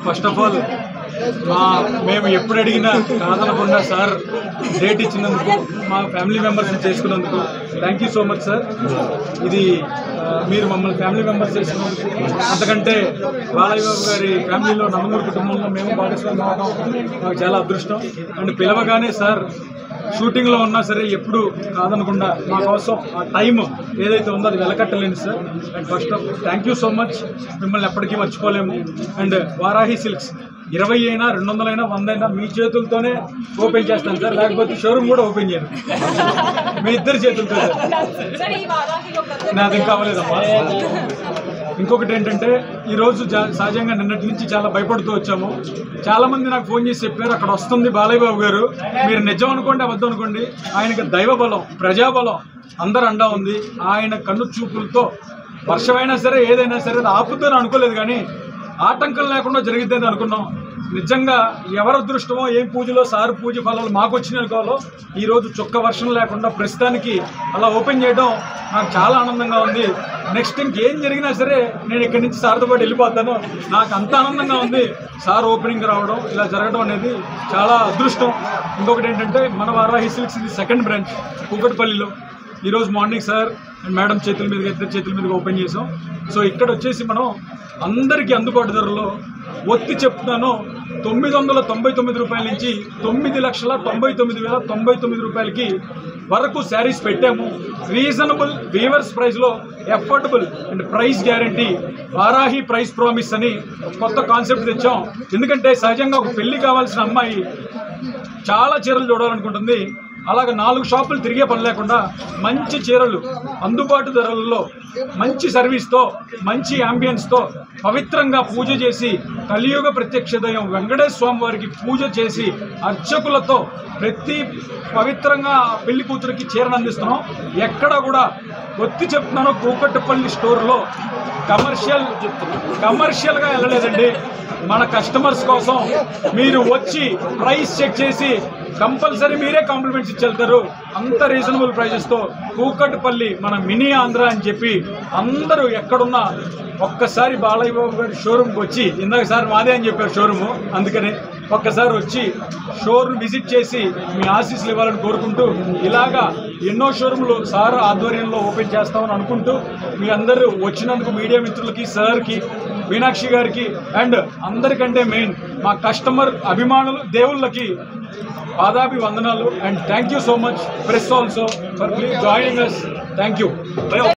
First of all మేము ఎప్పుడు అడిగినా కాదనకుండా సార్ డేట్ ఇచ్చినందుకు మా ఫ్యామిలీ మెంబర్స్ని చేసుకున్నందుకు thank you so much sir. ఇది మీరు మమ్మల్ని ఫ్యామిలీ మెంబర్స్ చేసుకున్నందుకు, అంతకంటే బాలయ్య బాబు గారి ఫ్యామిలీలో నందమూరి కుటుంబంలో మేము భాగస్వామ్యం అవడం మాకు చాలా అదృష్టం. అండ్ పిలవగానే సార్ షూటింగ్లో ఉన్నా సరే ఎప్పుడు కాదనకుండా మా కోసం ఆ టైం ఏదైతే ఉందో అది వెలకట్టలేను sir. And first of thank you so much. మిమ్మల్ని ఎప్పటికీ మర్చిపోలేము. అండ్ వారాహి సిల్క్స్ 20 అయినా 200 అయినా 100 అయినా మీ చేతులతోనే ఓపెన్ చేస్తాను సార్, లేకపోతే షోరూమ్ కూడా ఓపెన్ చేయను. మీ ఇద్దరి చేతులతో నాది ఇంకా అవ్వలేదమ్మా. ఇంకొకటి ఏంటంటే ఈరోజు సహజంగా నిన్నటి నుంచి చాలా భయపడుతూ వచ్చాము. చాలామంది నాకు ఫోన్ చేసి చెప్పారు అక్కడ వస్తుంది బాలయ్య బాబు గారు, మీరు నిజం అనుకోండి అబద్ధం అనుకోండి, ఆయనకి దైవబలం ప్రజాబలం అందరు అండా ఉంది. ఆయన కన్ను చూపులతో వర్షమైనా సరే ఏదైనా సరే ఆపుద్దని అనుకోలేదు, కానీ ఆటంకం లేకుండా జరిగిద్దని అనుకున్నాం. నిజంగా ఎవరి అదృష్టమో ఏం పూజలో సార్ పూజ ఫలాలు మాకు వచ్చిన అనుకోవాలో ఈరోజు చుక్క వర్షం లేకుండా ప్రస్తుతానికి అలా ఓపెన్ చేయడం నాకు చాలా ఆనందంగా ఉంది. నెక్స్ట్ ఇంకేం జరిగినా సరే నేను ఇక్కడి నుంచి సార్తో పాటు వెళ్ళిపోతాను. నాకు అంత ఆనందంగా ఉంది సార్ ఓపెనింగ్ రావడం, ఇలా జరగడం అనేది చాలా అదృష్టం. ఇంకొకటి ఏంటంటే మన వారాహి సిల్క్స్ ఇది సెకండ్ బ్రాంచ్ కూకట్పల్లిలో. ఈరోజు మార్నింగ్ సార్ అండ్ మేడం చేతుల మీదుగా ఇద్దరు చేతుల మీదుగా ఓపెన్ చేసాం. సో ఇక్కడ వచ్చేసి మనం అందరికీ అందుబాటు ధరలో ఒత్తి చెప్తున్నాను 999 రూపాయల నుంచి 9,99,099 రూపాయలకి వరకు శారీస్ పెట్టాము. రీజనబుల్ వీవర్స్ ప్రైస్లో affordable and price guarantee Varahi price promise అని కొత్త కాన్సెప్ట్ తెచ్చాం. ఎందుకంటే సహజంగా ఒక పెళ్లి కావాల్సిన అమ్మాయి చాలా చీరలు చూడాలనుకుంటుంది. అలాగే 4 షాపులు తిరిగే పని లేకుండా మంచి చీరలు అందుబాటు ధరలలో మంచి సర్వీస్తో మంచి యాంబియన్స్తో పవిత్రంగా పూజ చేసి కలియుగ ప్రత్యక్ష దైవం వెంకటేశ్వర స్వామి వారికి పూజ చేసి అర్చకులతో ప్రతి పవిత్రంగా పెళ్లి కూతురికి చీరను అందిస్తున్నాం. ఎక్కడ కూడా ఒత్తి చెప్తున్నాను, కూకట్పల్లి స్టోర్లో కమర్షియల్గా వెళ్ళలేదండి. మన కస్టమర్స్ కోసం మీరు వచ్చి ప్రైస్ చెక్ చేసి కంపల్సరీ మీరే కాంప్లిమెంట్స్ ఇచ్చి వెళ్తారు. అంత రీజనబుల్ ప్రైజెస్తో కూకట్పల్లి మన మినీ ఆంధ్ర అని చెప్పి అందరూ ఎక్కడున్నా ఒక్కసారి బాలయ్య బాబు గారి షోరూమ్కి వచ్చి, ఇందాక సార్ మాదే అని చెప్పారు షోరూము, అందుకని ఒక్కసారి వచ్చి షోరూమ్ విజిట్ చేసి మీ ఆశీస్సులు ఇవ్వాలని కోరుకుంటూ, ఇలాగా ఎన్నో షోరూమ్లు సార్ ఆధ్వర్యంలో ఓపెన్ చేస్తామని అనుకుంటూ మీ అందరూ వచ్చినందుకు మీడియా మిత్రులకి, సార్కి, మీనాక్షి గారికి అండ్ అందరికంటే మెయిన్ మా కస్టమర్ అభిమానులు దేవుళ్ళకి పాదాభివందనాలు. And thank you so much press also for please joining us. Thank you.